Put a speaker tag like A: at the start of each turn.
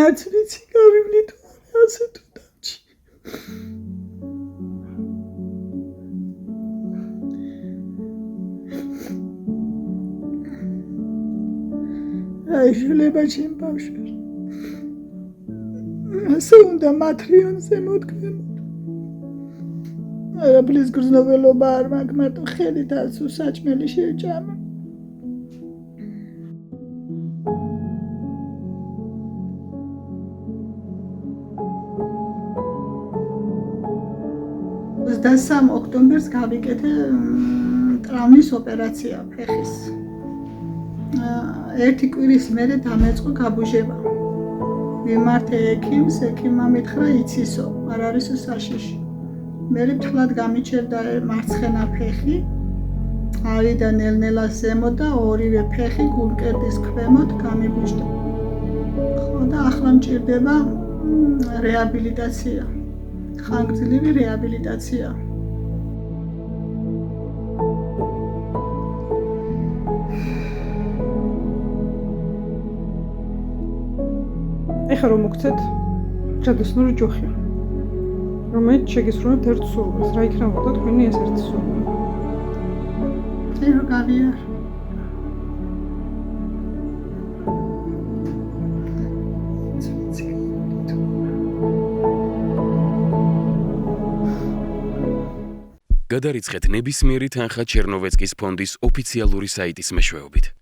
A: არც ვიცი გავივლი თუ არა ასე თუ დავჭი. აი შულება ჩემ ბავშვებს. ასე უნდა მატრიონზე მოდგმებოდ. არაფრის გრძნობელობა არ მაქვს, მარტო ხელით ასუ საჭმელი შეჭამა. Dasam ოქტომბერს გავიკეთე ტრავმის ოპერაცია ფეხის. ერთი კვირის მერე დამეწყო გაბუჟება. მიმართე ექიმს, ექიმმა მითხრა იცისო, არ არისო საშიში. მერე ფთლად გამიჩერდა მარცხენა ფეხი, ავიდა ნელ-ნელა ზემოთ და ორივე ფეხი გულმკერდის ქვემოთ გამიბუჟდა. ხო და ახლა მჭირდება რეაბილიტაცია. ხანგრძლივი რეაბილიტაცია.
B: ეხლა რომ მოგცეთ ჯადოსნური ჯოხი. რომელიც შეგისრულებთ ერთ სურვილს, რა იქნებოდა თქვენი ეს ერთი სურვილი?
A: რომ გავიარ.
C: გადარიცხეთ ნებისმიერი თანხა ჩერნოვეცკის ფონდის ოფიციალური საიტის მეშვეობით.